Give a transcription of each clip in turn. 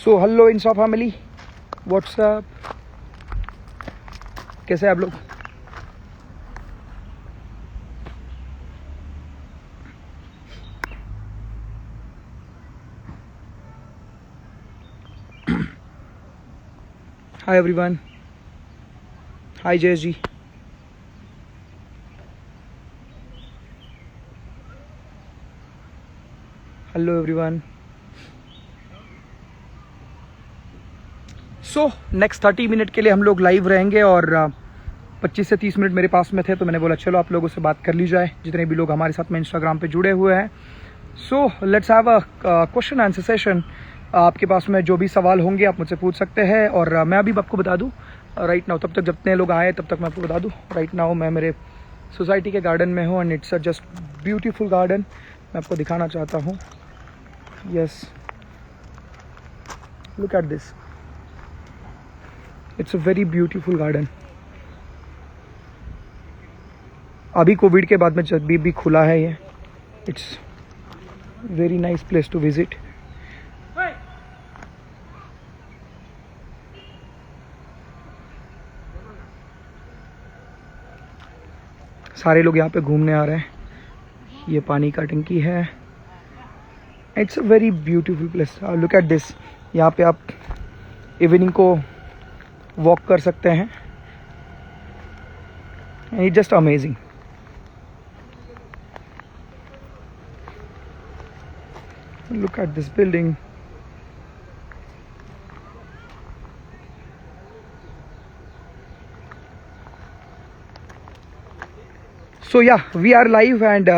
सो hello insta family, what's up, कैसे हैं आप लोग? Hi everyone, hi Jayesh ji, hello everyone. So next 30 minute के लिए हम लोग लाइव रहेंगे और 25 से 30 मिनट मेरे पास में थे, तो मैंने बोला चलो आप लोगों से बात कर ली जाए, जितने भी लोग हमारे साथ में इंस्टाग्राम पे जुड़े हुए हैं। So let's have a question answer session. आपके पास में जो भी सवाल होंगे आप मुझसे पूछ सकते हैं। और मैं अभी आपको बता दूं राइट नाउ, तब तक जितने लोग आए तब तक मैं आपको बता दूं, राइट नाउ मैं मेरे सोसाइटी के गार्डन में हूँ and it's a just beautiful garden. मैं आपको दिखाना चाहता हूँ। Yes, look at this, it's a very beautiful garden. अभी कोविड के बाद में जब भी खुला है ये, it's very nice place to visit. सारे लोग यहाँ पे घूमने आ रहे हैं। ये पानी का टंकी है। It's a very beautiful place. Look at this, यहाँ पे आप इवनिंग को वॉक कर सकते हैं। It's just amazing. Look at this building. So yeah, we are live and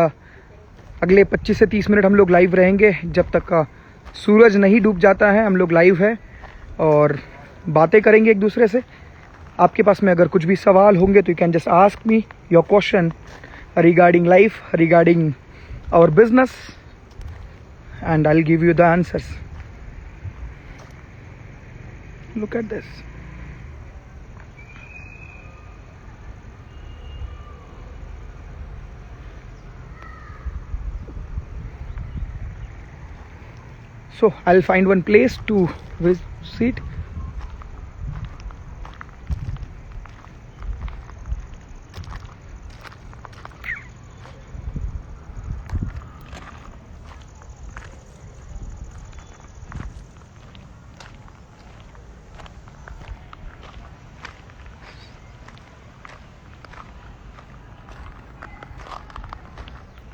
अगले 25 से 30 मिनट हम लोग लाइव रहेंगे। जब तक सूरज नहीं डूब जाता है हम लोग लाइव है और बातें करेंगे एक दूसरे से। आपके पास में अगर कुछ भी सवाल होंगे तो you can just ask me your question regarding life, regarding our business, and I'll give you the answers. Look at this. So I'll find one place to visit.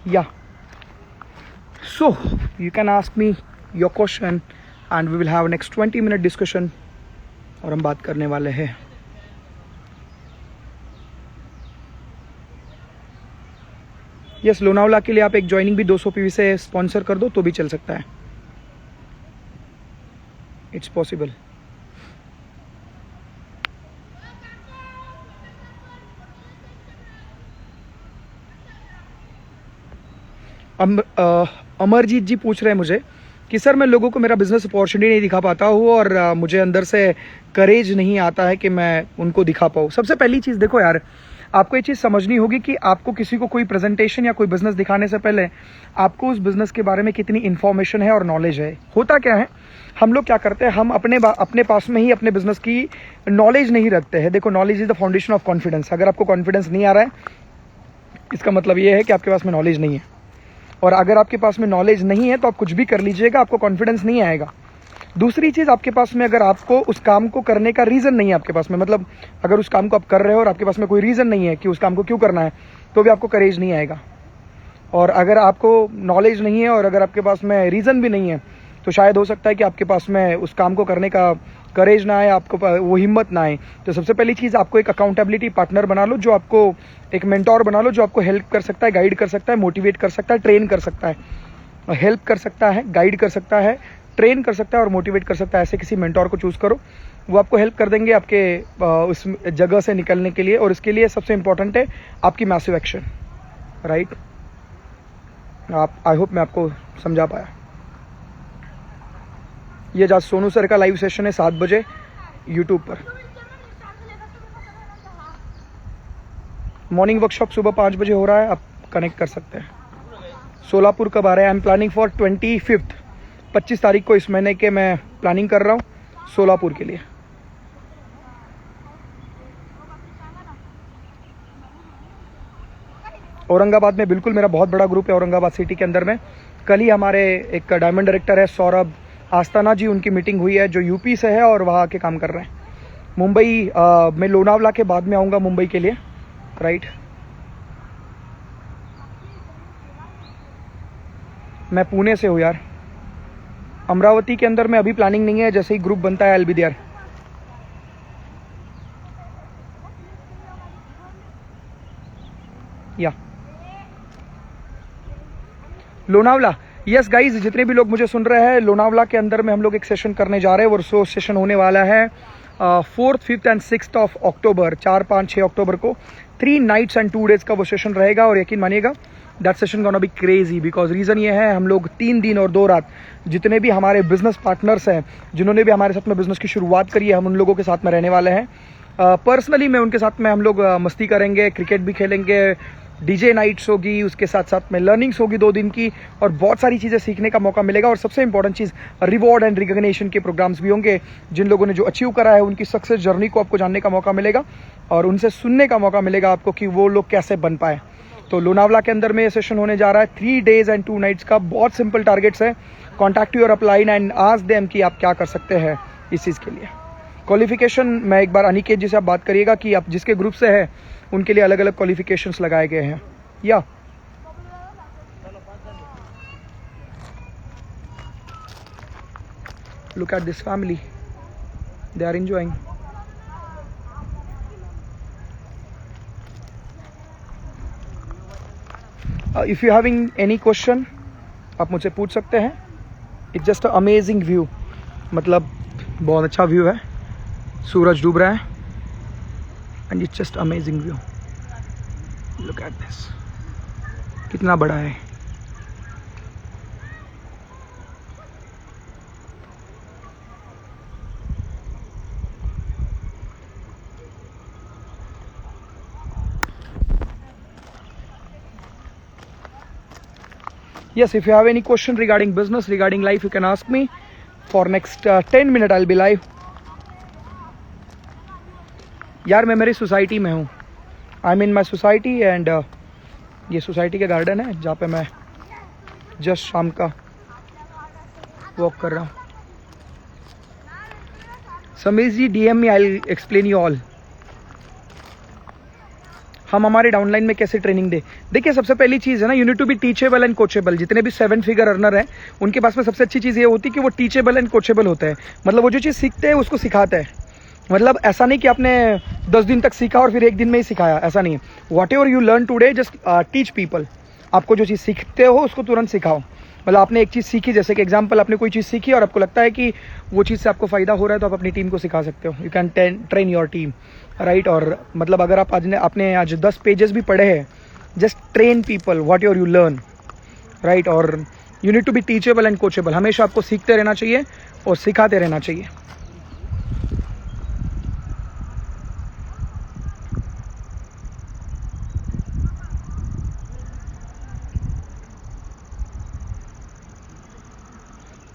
Yeah, so you can ask me your question and we will have next 20-minute discussion। और हम बात करने वाले हैं। Yes, Lonavala के लिए आप एक ज्वाइनिंग भी 200 पीवी से स्पॉन्सर कर दो तो भी चल सकता है। It's possible. अमरजीत जी पूछ रहे हैं मुझे कि सर मैं लोगों को मेरा बिजनेस अपॉर्चुनिटी नहीं दिखा पाता हूँ और मुझे अंदर से करेज नहीं आता है कि मैं उनको दिखा पाऊँ। सबसे पहली चीज़ देखो यार, आपको ये चीज़ समझनी होगी कि आपको किसी को कोई प्रेजेंटेशन या कोई बिजनेस दिखाने से पहले आपको उस बिजनेस के बारे में कितनी इन्फॉर्मेशन है और नॉलेज है। होता क्या है, हम लोग क्या करते हैं, हम अपने पास में ही अपने बिजनेस की नॉलेज नहीं रखते हैं। देखो, knowledge is the foundation of confidence. अगर आपको कॉन्फिडेंस नहीं आ रहा है इसका मतलब ये है कि आपके पास में नॉलेज नहीं है। और अगर आपके पास में नॉलेज नहीं है तो आप कुछ भी कर लीजिएगा, आपको कॉन्फिडेंस नहीं आएगा। दूसरी चीज़, आपके पास में अगर आपको उस काम को करने का रीज़न नहीं है आपके पास में, मतलब अगर उस काम को आप कर रहे हो और आपके पास में कोई रीज़न नहीं है कि उस काम को क्यों करना है, तो भी आपको करेज नहीं आएगा। और अगर आपको नॉलेज नहीं है और अगर आपके पास में रीज़न भी नहीं है तो शायद हो सकता है कि आपके पास में उस काम को करने का करेज ना आए, आपको वो हिम्मत ना आए। तो सबसे पहली चीज़, आपको एक अकाउंटेबिलिटी पार्टनर बना लो, जो आपको एक मेंटोर बना लो, जो आपको हेल्प कर सकता है, गाइड कर सकता है, मोटिवेट कर सकता है, ट्रेन कर सकता है, हेल्प कर सकता है, गाइड कर सकता है, ट्रेन कर सकता है और मोटिवेट कर सकता है। ऐसे किसी मेंटोर को चूज़ करो, वो आपको हेल्प कर देंगे आपके उस जगह से निकलने के लिए। और इसके लिए सबसे इंपॉर्टेंट है आपकी massive action, right. I hope मैं आपको समझा पाया। ये आज सोनू सर का लाइव सेशन है 7 बजे यूट्यूब पर। मॉर्निंग वर्कशॉप सुबह 5 बजे हो रहा है, आप कनेक्ट कर सकते हैं। सोलापुर कब आ रहे हैं? I am planning for 25th 25 तारीख को इस महीने के मैं प्लानिंग कर रहा हूँ सोलापुर के लिए। औरंगाबाद में बिल्कुल मेरा बहुत बड़ा ग्रुप है औरंगाबाद सिटी के अंदर में। कल ही हमारे एक डायमंड डायरेक्टर है सौरभ आस्ताना जी, उनकी मीटिंग हुई है जो यूपी से है और वहाँ आके काम कर रहे हैं। मुंबई मैं लोनावला के बाद में आऊँगा मुंबई के लिए, राइट। मैं पुणे से हूँ यार। अमरावती के अंदर में अभी प्लानिंग नहीं है, जैसे ही ग्रुप बनता है आई विल बी देयर। या लोनावला, यस गाइज, जितने भी लोग मुझे सुन रहे हैं, लोनावला के अंदर में हम लोग एक सेशन करने जा रहे हैं। वो सेशन होने वाला है 4th, 5th and 6th of October, 4, 5, 6 अक्टूबर को 3 नाइट्स एंड 2 डेज का वो सेशन रहेगा। और यकीन मानिएगा that session gonna be crazy, because reason ये है हम लोग 3 दिन और 2 रात जितने भी हमारे बिजनेस पार्टनर्स हैं, जिन्होंने भी हमारे साथ में बिजनेस की शुरुआत करी है, हम उन लोगों के साथ में रहने वाले हैं। पर्सनली मैं उनके साथ में हम लोग मस्ती करेंगे, क्रिकेट भी खेलेंगे, डीजे नाइट्स होगी, उसके साथ साथ में लर्निंग्स होगी 2 दिन की, और बहुत सारी चीज़ें सीखने का मौका मिलेगा। और सबसे important cheese, reward and recognition के प्रोग्राम्स भी होंगे। जिन लोगों ने जो अचीव करा है उनकी सक्सेस जर्नी को आपको जानने का मौका मिलेगा और उनसे सुनने का मौका मिलेगा आपको कि वो लोग कैसे बन पाए। तो लोनावला के अंदर में ये सेशन होने जा रहा है 3 डेज एंड 2 नाइट्स का। बहुत सिंपल टारगेट्स है। Contact your upline and ask them कि आप क्या कर सकते हैं इस चीज़ के लिए। क्वालिफिकेशन, मैं एक बार अनिकेत जी से आप बात करिएगा कि आप जिसके ग्रुप से है उनके लिए अलग अलग क्वालिफिकेशंस लगाए गए हैं। या look at this family, they are enjoying. If you having any question आप मुझसे पूछ सकते हैं। It's just an amazing view, मतलब बहुत अच्छा व्यू है, सूरज डूब रहा है and it's just amazing view. Look at this, कितना बड़ा है। Yes, if you have any question regarding business, regarding life, you can ask me. For next 10 minutes I'll be live. यार मैं मेरी सोसाइटी में हूँ, आई am in my society and ये society का गार्डन है जहाँ पे मैं जस्ट शाम का वॉक कर रहा हूँ। समीर जी DM me, I explain you all. हम हमारे डाउनलाइन में कैसे ट्रेनिंग दे। देखिए सबसे पहली चीज़ है ना, you need to be teachable and coachable. जितने भी 7 फिगर अर्नर हैं उनके पास में सबसे अच्छी चीज़ ये होती है कि वो टीचेबल एंड कोचेबल होते हैं। मतलब वो जो चीज़ सीखते हैं उसको सिखाते हैं। मतलब ऐसा नहीं कि आपने 10 दिन तक सीखा और फिर 1 दिन में ही सिखाया, ऐसा नहीं है। What ever you learn today, just teach people. आपको जो चीज़ सीखते हो उसको तुरंत सिखाओ। मतलब आपने एक चीज़ सीखी, जैसे कि एग्जांपल आपने कोई चीज़ सीखी और आपको लगता है कि वो चीज़ से आपको फ़ायदा हो रहा है, तो आप अपनी टीम को सिखा सकते हो। You can train your team, right. और मतलब अगर आप आपने आज 10 पेजेस भी पढ़े हैं, just train people whatever you learn, right. और you need to be teachable and coachable. हमेशा आपको सीखते रहना चाहिए और सिखाते रहना चाहिए।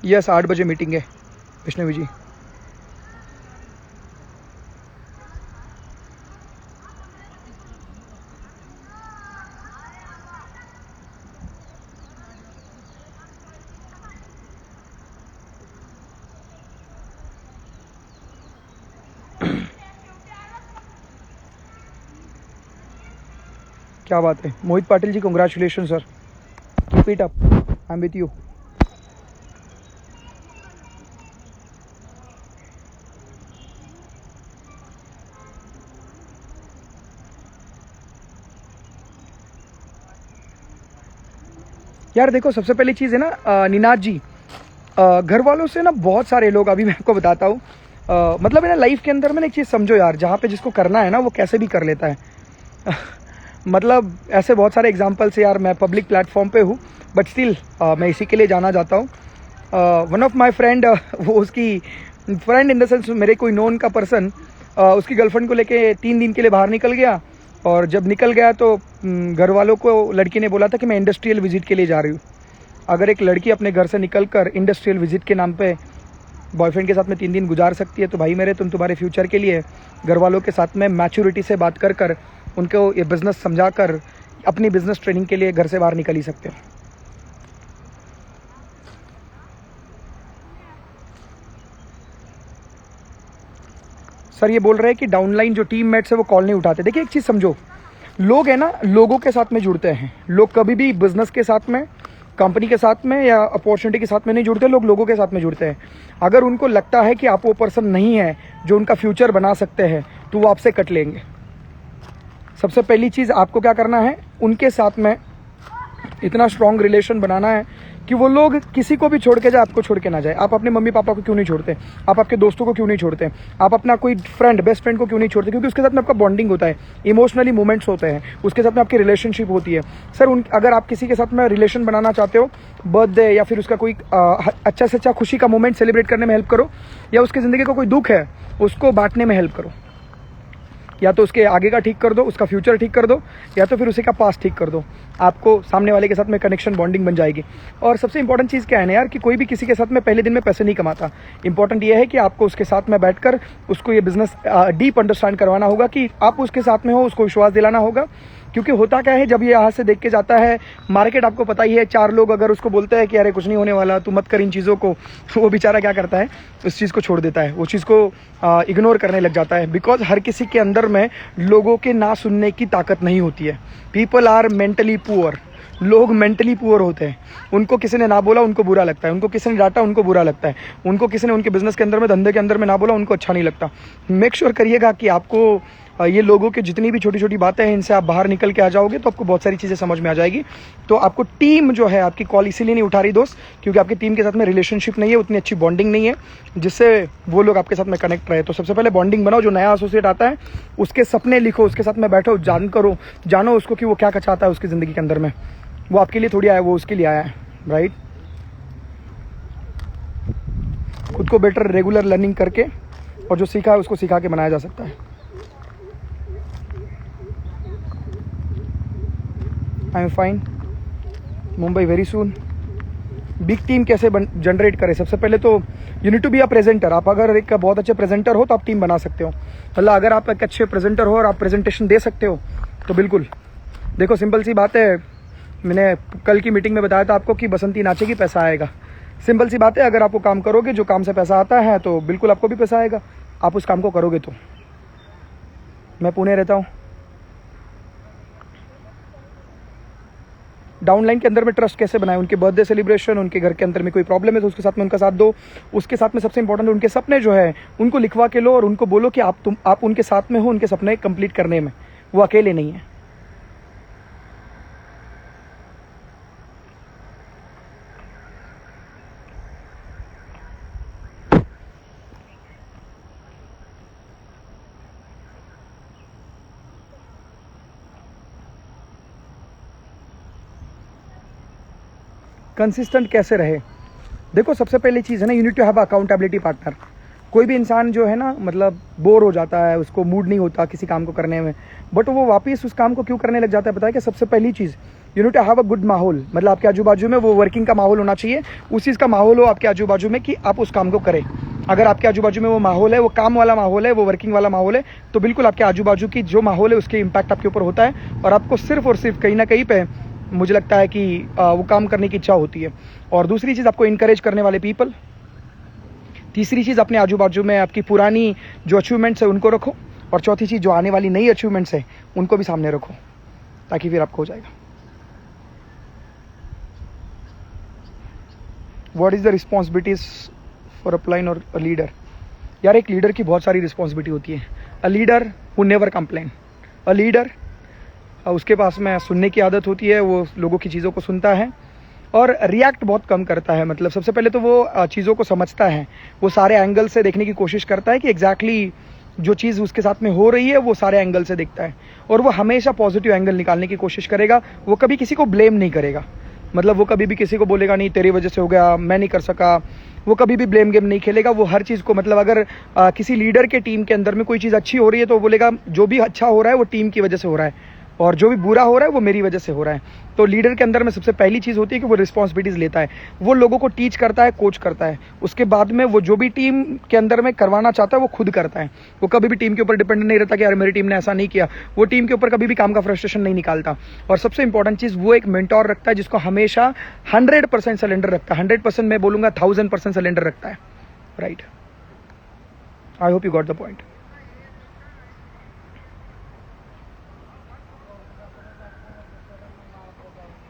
यस 8 बजे मीटिंग है वैष्णवी जी। क्या बात है Mohit Patil ji, congratulation sir, keep it up, I am with you. यार देखो सबसे पहली चीज़ है ना निनाद जी, घर वालों से ना बहुत सारे लोग, अभी मैं आपको बताता हूँ, मतलब है ना लाइफ के अंदर में एक चीज़ समझो यार, जहाँ पे जिसको करना है ना वो कैसे भी कर लेता है। मतलब ऐसे बहुत सारे एग्जांपल से यार, मैं पब्लिक प्लेटफॉर्म पे हूँ बट स्टिल मैं इसी के लिए जाना चाहता हूँ। वन ऑफ माय फ्रेंड, वो उसकी फ्रेंड इन द सेंस मेरे कोई नोन का पर्सन, उसकी गर्लफ्रेंड को लेके 3 दिन के लिए बाहर निकल गया। और जब निकल गया तो घर वालों को लड़की ने बोला था कि मैं इंडस्ट्रियल विजिट के लिए जा रही हूँ। अगर एक लड़की अपने घर से निकलकर इंडस्ट्रियल विजिट के नाम पे बॉयफ्रेंड के साथ में 3 दिन गुजार सकती है, तो भाई मेरे, तुम तुम्हारे फ्यूचर के लिए घर वालों के साथ में मैच्योरिटी से बात कर कर उनको ये बिज़नेस समझा कर अपनी बिज़नेस ट्रेनिंग के लिए घर से बाहर निकल ही सकते हो। सर ये बोल रहे हैं कि डाउनलाइन जो टीम मेट्स है वो कॉल नहीं उठाते। देखिए एक चीज़ समझो, लोग है ना, लोगों के साथ में जुड़ते हैं। लोग कभी भी बिजनेस के साथ में, कंपनी के साथ में या अपॉर्चुनिटी के साथ में नहीं जुड़ते, लोग लोगों के साथ में जुड़ते हैं। अगर उनको लगता है कि आप वो पर्सन नहीं है जो उनका फ्यूचर बना सकते हैं, तो वो आपसे कट लेंगे। सबसे पहली चीज़ आपको क्या करना है, उनके साथ में इतना स्ट्रॉन्ग रिलेशन बनाना है कि वो लोग किसी को भी छोड़ के जाए, आपको छोड़ के ना जाए। आप अपने मम्मी पापा को क्यों नहीं छोड़ते, आप आपके दोस्तों को क्यों नहीं छोड़ते, आप अपना कोई फ्रेंड, बेस्ट फ्रेंड को क्यों नहीं छोड़ते? क्योंकि उसके साथ में आपका बॉन्डिंग होता है, इमोशनली मूवमेंट्स होते हैं, उसके साथ में आपकी रिलेशनशिप होती है। सर अगर आप किसी के साथ में रिलेशन बनाना चाहते हो, बर्थडे या फिर उसका कोई अच्छा से अच्छा खुशी का मोमेंट सेलिब्रेट करने में हेल्प करो, या उसकी ज़िंदगी का कोई दुख है उसको बांटने में हेल्प करो। या तो उसके आगे का ठीक कर दो, उसका फ्यूचर ठीक कर दो, या तो फिर उसी का पास्ट ठीक कर दो। आपको सामने वाले के साथ में कनेक्शन, बॉन्डिंग बन जाएगी। और सबसे इंपॉर्टेंट चीज़ क्या है ना यार, कि कोई भी किसी के साथ में पहले दिन में पैसे नहीं कमाता। इंपॉर्टेंट ये है कि आपको उसके साथ में बैठकर उसको ये बिजनेस डीप अंडरस्टैंड करवाना होगा कि आप उसके साथ में हो, उसको विश्वास दिलाना होगा। क्योंकि होता क्या है, जब ये यहाँ से देख के जाता है मार्केट, आपको पता ही है, 4 लोग अगर उसको बोलते हैं कि अरे कुछ नहीं होने वाला, तू मत कर इन चीज़ों को, वो बेचारा क्या करता है, उस चीज़ को छोड़ देता है, वो चीज़ को इग्नोर करने लग जाता है। बिकॉज हर किसी के अंदर में लोगों के ना सुनने की ताकत नहीं होती है। पीपल आर मेंटली पुअर, लोग मेंटली पुअर होते हैं। उनको किसी ने ना बोला, उनको बुरा लगता है, उनको किसी ने डांटा, उनको बुरा लगता है, उनको किसी ने उनके बिजनेस के अंदर में, धंधे के अंदर में ना बोला, उनको अच्छा नहीं लगता। मेक श्योर करिएगा कि आपको ये लोगों की जितनी भी छोटी छोटी बातें हैं, इनसे आप बाहर निकल के आ जाओगे तो आपको बहुत सारी चीज़ें समझ में आ जाएगी। तो आपको टीम जो है आपकी कॉल इसीलिए नहीं उठा रही दोस्त, क्योंकि आपकी टीम के साथ में रिलेशनशिप नहीं है, उतनी अच्छी बॉन्डिंग नहीं है जिससे वो लोग आपके साथ में कनेक्ट रहे। तो सबसे पहले बॉन्डिंग बनाओ। जो नया एसोसिएट आता है उसके सपने लिखो, उसके साथ में बैठो, जानो उसको कि वो क्या चाहता है उसकी ज़िंदगी के अंदर में। वो आपके लिए थोड़ी आया, वो उसके लिए आया है, राइट। खुद को बेटर रेगुलर लर्निंग करके और जो सीखा है उसको सिखा के बनाया जा सकता है। I am fine, Mumbai very soon. Big team कैसे जनरेट करें? सबसे पहले तो you need to be a presenter. आप अगर एक बहुत अच्छे प्रेजेंटर हो तो आप टीम बना सकते हो। मतलब अगर आप एक अच्छे प्रेजेंटर हो और आप प्रेजेंटेशन दे सकते हो तो बिल्कुल। देखो सिंपल सी बात है, मैंने कल की मीटिंग में बताया था आपको कि बसंती नाचेगी पैसा आएगा। सिंपल सी बात है, अगर आप वो काम करोगे जो काम से पैसा आता है तो बिल्कुल आपको भी पैसा आएगा, आप उस काम को करोगे तो। मैं पुणे रहता हूँ। डाउनलाइन के अंदर में ट्रस्ट कैसे बनाए? उनके बर्थडे सेलिब्रेशन, उनके घर के अंदर में कोई प्रॉब्लम है तो उसके साथ में उनका साथ दो। उसके साथ में सबसे इंपॉर्टेंट उनके सपने जो है उनको लिखवा के लो और उनको बोलो कि आप उनके साथ में हो, उनके सपने कंप्लीट करने में। वो अकेले नहीं है। कंसिस्टेंट कैसे रहे? देखो सबसे पहली चीज़ है ना, you need to have accountability partner. कोई भी इंसान जो है ना, मतलब बोर हो जाता है, उसको मूड नहीं होता किसी काम को करने में, बट वो वापस उस काम को क्यों करने लग जाता है पता है क्या? सबसे पहली चीज़, you need to have a good माहौल। मतलब आपके आजू बाजू में वो वर्किंग का माहौल होना चाहिए, उस चीज़ का माहौल हो आपके आजू बाजू में कि आप उस काम को करें। अगर आपके आजू बाजू में वो माहौल है, वो काम वाला माहौल है, वो वर्किंग वाला माहौल है, तो बिल्कुल आपके आजू बाजू की जो माहौल है उसके इम्पैक्ट आपके ऊपर होता है और आपको सिर्फ और सिर्फ कहीं ना कहीं पे मुझे लगता है कि वो काम करने की इच्छा होती है। और दूसरी चीज़, आपको इनकरेज करने वाले पीपल। तीसरी चीज़, अपने आजू बाजू में आपकी पुरानी जो अचीवमेंट्स है उनको रखो। और चौथी चीज़, जो आने वाली नई अचीवमेंट्स है उनको भी सामने रखो, ताकि फिर आपको हो जाएगा। What is the responsibilities for a plain और अ लीडर? यार एक लीडर की बहुत सारी रिस्पॉन्सिबिलिटी होती है। A leader who never complain. A leader, उसके पास में सुनने की आदत होती है, वो लोगों की चीज़ों को सुनता है और रिएक्ट बहुत कम करता है। मतलब सबसे पहले तो वो चीज़ों को समझता है, वो सारे एंगल से देखने की कोशिश करता है कि एग्जैक्टली जो चीज़ उसके साथ में हो रही है वो सारे एंगल से देखता है और वो हमेशा पॉजिटिव एंगल निकालने की कोशिश करेगा। वो कभी किसी को ब्लेम नहीं करेगा। मतलब वो कभी भी किसी को बोलेगा नहीं तेरी वजह से हो गया, मैं नहीं कर सका। वो कभी भी ब्लेम गेम नहीं खेलेगा। वो हर चीज़ को, मतलब अगर किसी लीडर के टीम के अंदर में कोई चीज़ अच्छी हो रही है तो वो बोलेगा जो भी अच्छा हो रहा है वो टीम की वजह से हो रहा है। और जो भी बुरा हो रहा है वो मेरी वजह से हो रहा है। तो लीडर के अंदर में सबसे पहली चीज़ होती है कि वो रिस्पॉन्सिबिलिटीज़ लेता है, वो लोगों को टीच करता है, कोच करता है। उसके बाद में वो जो भी टीम के अंदर में करवाना चाहता है वो खुद करता है। वो कभी भी टीम के ऊपर डिपेंडेंट नहीं रहता कि यार मेरी टीम ने ऐसा नहीं किया। वो टीम के ऊपर कभी भी काम का फ्रस्ट्रेशन नहीं निकालता। और सबसे इंपॉर्टेंट चीज़, वो एक मेंटोर रखता है जिसको हमेशा 100% सिलेंडर रखता है। 100% मैं बोलूँगा 1000% सिलेंडर रखता है। Right, I hope you got the point.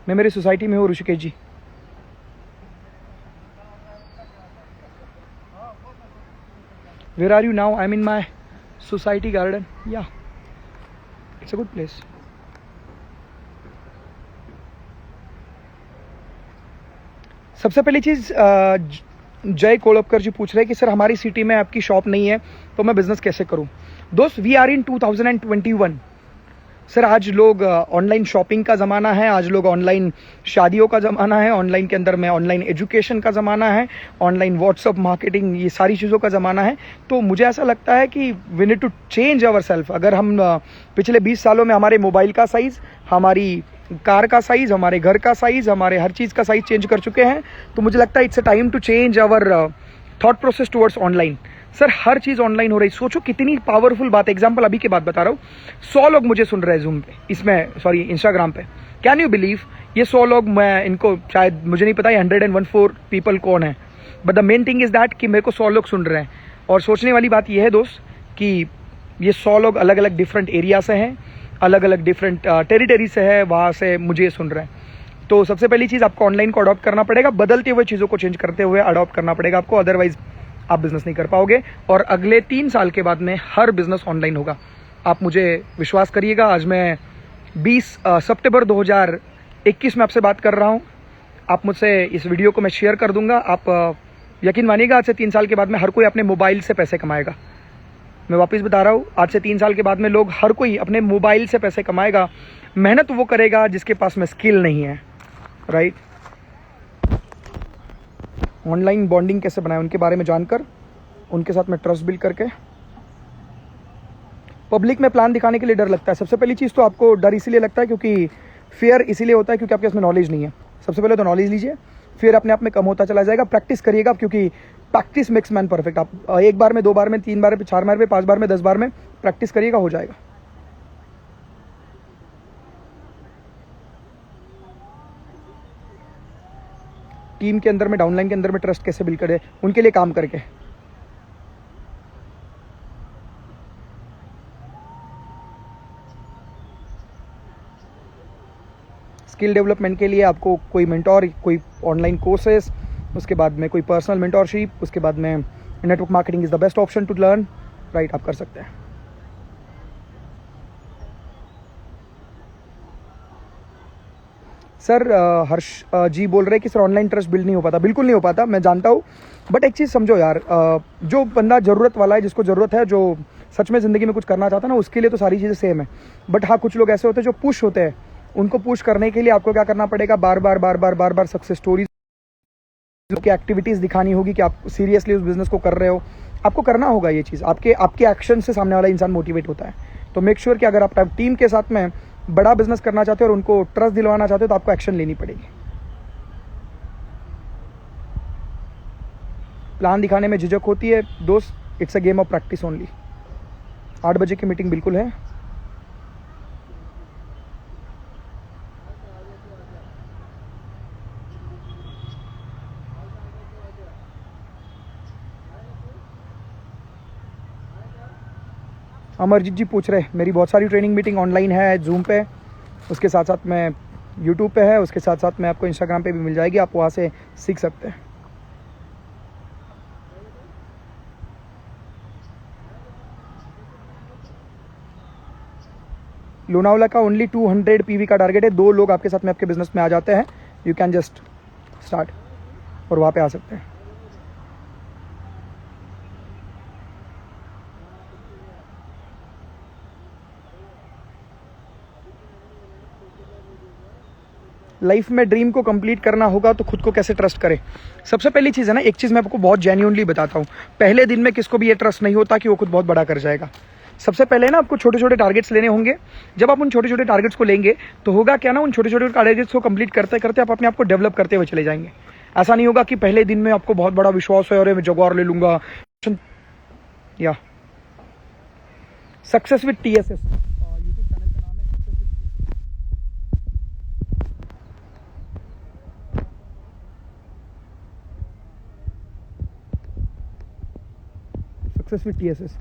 मैं मेरी सोसाइटी में हूँ Rishikesh ji. Where are you now? I am in my society garden. Yeah it's a good place. सबसे पहली चीज़, जय कोलपकर जी पूछ रहे हैं कि सर हमारी सिटी में आपकी शॉप नहीं है तो मैं बिजनेस कैसे करूं? दोस्त, वी आर इन 2021। सर आज लोग ऑनलाइन शॉपिंग का ज़माना है, आज लोग ऑनलाइन शादियों का ज़माना है, ऑनलाइन के अंदर में ऑनलाइन एजुकेशन का ज़माना है, ऑनलाइन व्हाट्सअप मार्केटिंग, ये सारी चीज़ों का ज़माना है। तो मुझे ऐसा लगता है कि we need to change our self. अगर हम पिछले 20 सालों में हमारे मोबाइल का साइज़, हमारी कार का साइज़, हमारे घर का साइज़, हमारे हर चीज़ का साइज़ चेंज कर चुके हैं, तो मुझे लगता है it's a time to change our thought process towards online. Sir हर चीज़ ऑनलाइन हो रही, सोचो कितनी पावरफुल बात है। एग्जाम्पल अभी की बात बता रहा हूँ, 100 लोग मुझे सुन रहे हैं जूम पे, इसमें सॉरी इंस्टाग्राम पे। कैन यू बिलीव, ये 100 लोग, मैं इनको शायद मुझे नहीं पता ये 114 पीपल कौन है, but the main thing is that कि मेरे को 100 लोग सुन रहे हैं। और सोचने वाली बात यह है दोस्त कि ये 100 लोग अलग अलग डिफरेंट एरिया से हैं, अलग अलग डिफरेंट टेरिटरी से है, वहाँ से मुझे सुन रहे हैं। तो सबसे पहली चीज़, आपको ऑनलाइन को अडॉप्ट करना पड़ेगा, बदलते हुए चीज़ों को चेंज करते हुए अडॉप्ट करना पड़ेगा आपको, अदरवाइज आप बिजनेस नहीं कर पाओगे। और अगले 3 साल के बाद में हर बिजनेस ऑनलाइन होगा, आप मुझे विश्वास करिएगा। आज मैं 20 सितंबर 2021 में आपसे बात कर रहा हूँ। आप मुझसे इस वीडियो को मैं शेयर कर दूंगा। आप यकीन मानिएगा, आज से 3 साल के बाद में हर कोई अपने मोबाइल से पैसे कमाएगा। मैं वापस बता रहा हूँ, आज से 3 साल के बाद में लोग, हर कोई अपने मोबाइल से पैसे कमाएगा। मेहनत वो करेगा जिसके पास में स्किल नहीं है। राइट, ऑनलाइन बॉन्डिंग कैसे बनाए, उनके बारे में जानकर, उनके साथ में ट्रस्ट बिल्ड करके। पब्लिक में प्लान दिखाने के लिए डर लगता है। सबसे पहली चीज़ तो आपको डर इसीलिए लगता है क्योंकि फियर इसीलिए होता है क्योंकि आपके उसमें नॉलेज नहीं है। सबसे पहले तो नॉलेज लीजिए, फिर अपने आप में कम होता चला जाएगा। प्रैक्टिस करिएगा क्योंकि प्रैक्टिस मेक्स मैन परफेक्ट। आप 1 बार में, 2 बार में, 3 बार में, 4 बार में, 5 बार में, 10 बार में प्रैक्टिस करिएगा, हो जाएगा। टीम के अंदर में, डाउनलाइन के अंदर में ट्रस्ट कैसे बिल्ड करें, उनके लिए काम करके। स्किल डेवलपमेंट के लिए आपको कोई मेंटोर, कोई ऑनलाइन कोर्सेस, उसके बाद में कोई पर्सनल मेंटोरशिप, उसके बाद में network marketing is the best option to learn. Right, आप कर सकते हैं। सर हर्ष जी बोल रहे हैं कि सर ऑनलाइन ट्रस्ट बिल्ड नहीं हो पाता। बिल्कुल नहीं हो पाता, मैं जानता हूँ, बट एक चीज़ समझो यार, जो बंदा ज़रूरत वाला है, जिसको ज़रूरत है, जो सच में ज़िंदगी में कुछ करना चाहता है ना, उसके लिए तो सारी चीज़ें सेम है। बट हाँ, कुछ लोग ऐसे होते हैं जो पुश होते हैं, उनको पुश करने के लिए आपको क्या करना पड़ेगा, बार बार सक्सेस स्टोरीज की एक्टिविटीज़ दिखानी होगी कि आप सीरियसली उस बिज़नेस को कर रहे हो। आपको करना होगा ये चीज़, आपके एक्शन से सामने वाला इंसान मोटिवेट होता है। तो मेक श्योर कि अगर आप टीम के साथ में बड़ा बिजनेस करना चाहते हो और उनको ट्रस्ट दिलवाना चाहते हो तो आपको एक्शन लेनी पड़ेगी। प्लान दिखाने में झिझक होती है दोस्त, it's a game of practice only. 8 बजे की मीटिंग बिल्कुल है। अमरजीत जी पूछ रहे, मेरी बहुत सारी ट्रेनिंग मीटिंग ऑनलाइन है जूम पे, उसके साथ साथ में यूट्यूब पे है, उसके साथ साथ में आपको इंस्टाग्राम पे भी मिल जाएगी, आप वहाँ से सीख सकते हैं। लोनावला का ओनली 200 पीवी का टारगेट है। 2 लोग आपके साथ में आपके बिजनेस में आ जाते हैं, यू कैन जस्ट स्टार्ट और वहाँ पे आ सकते हैं। लाइफ में ड्रीम को कंप्लीट करना होगा तो खुद को कैसे ट्रस्ट करें। सबसे पहली चीज़ है ना, एक चीज़ मैं आपको बहुत जेन्युइनली बताता हूँ, पहले दिन में किसको भी ये ट्रस्ट नहीं होता कि वो खुद बहुत बड़ा कर जाएगा। सबसे पहले ना आपको छोटे छोटे टारगेट्स लेने होंगे। जब आप उन छोटे छोटे टारगेट्स को लेंगे तो होगा क्या ना, उन छोटे छोटे टारगेट्स को कंप्लीट करते करते आप अपने आप को डेवलप करते हुए चले जाएंगे। ऐसा नहीं होगा कि पहले दिन में आपको बहुत बड़ा विश्वास है, अरे मैं जगुआर ले लूंगा। या success with TSS YouTube channel का नाम है success with TSS।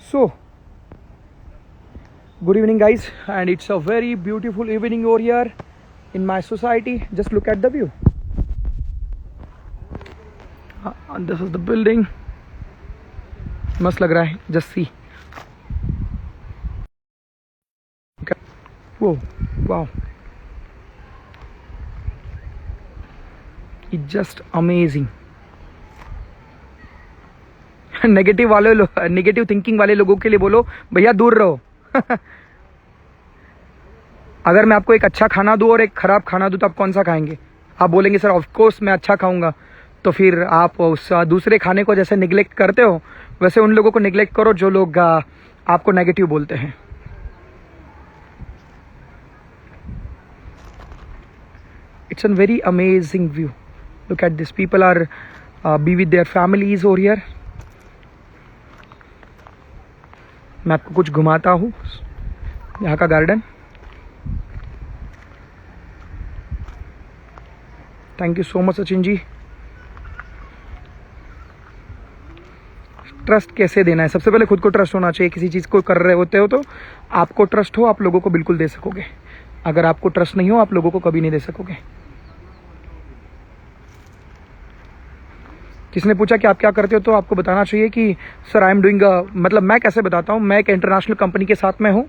So, good evening guys, and it's a very beautiful evening over here in my society. Just look at the view. And this is the building. मस्त लग रहा है, just see. Okay. Whoa, wow. It's just amazing. Negative thinking वाले लोगों के लिए बोलो भैया दूर रहो। अगर मैं आपको एक अच्छा खाना दूं और एक खराब खाना दूं तो आप कौन सा खाएंगे? आप बोलेंगे सर ऑफ कोर्स मैं अच्छा खाऊंगा। तो फिर आप उस दूसरे खाने को जैसे निगलेक्ट करते हो, वैसे उन लोगों को निगलेक्ट करो जो लोग आपको नेगेटिव बोलते हैं। It's an very amazing view. Look at this, people are be with their families over here. मैं आपको कुछ घुमाता हूँ यहाँ का garden. Thank you so much Sachin ji. Trust कैसे देना है? सबसे पहले खुद को ट्रस्ट होना चाहिए। किसी चीज़ को कर रहे होते हो तो आपको ट्रस्ट हो, आप लोगों को बिल्कुल दे सकोगे। अगर आपको ट्रस्ट नहीं हो, आप लोगों को कभी नहीं दे सकोगे। किसने पूछा कि आप क्या करते हो, तो आपको बताना चाहिए कि सर आई एम डूइंग, मतलब मैं कैसे बताता हूँ। मैं एक इंटरनेशनल कंपनी के साथ में हूँ,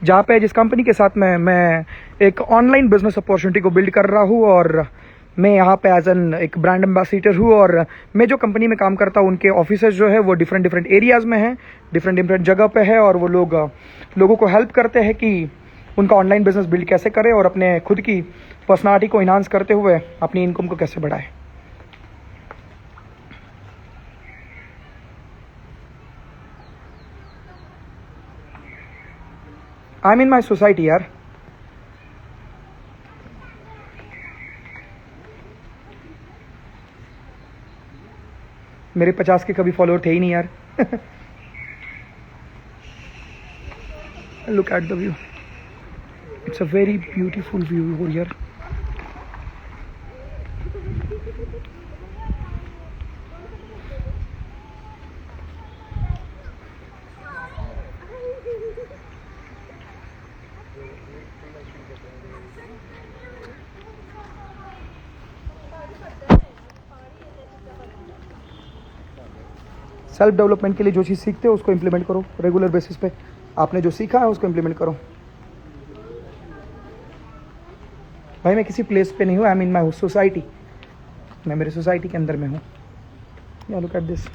जहाँ पे जिस कंपनी के साथ मैं एक ऑनलाइन बिजनेस अपॉर्चुनिटी को बिल्ड कर रहा हूँ, और मैं यहाँ पे एज एन एक ब्रांड एम्बेसडर हूँ। और मैं जो कंपनी में काम करता हूँ उनके ऑफिसेज जो है वो डिफरेंट एरियाज़ में हैं, डिफरेंट जगह पे है, और वो लोगों को हेल्प करते हैं कि उनका ऑनलाइन बिजनेस बिल्ड कैसे करें और अपने खुद की पर्सनालिटी को इन्हांस करते हुए अपनी इनकम को कैसे बढ़ाएं। आई एम इन माई सोसाइटी यार। मेरे 50 के कभी फॉलोअर थे ही नहीं यार। Look at the view, it's a very beautiful view over here. Self development के लिए जो चीज़ सीखते हो उसको इम्प्लीमेंट करो रेगुलर बेसिस पे। आपने जो सीखा है उसको इम्प्लीमेंट करो। भाई मैं किसी प्लेस पे नहीं हूँ, आई एम इन माई सोसाइटी। मैं मेरे सोसाइटी के अंदर में हूँ। Look at this.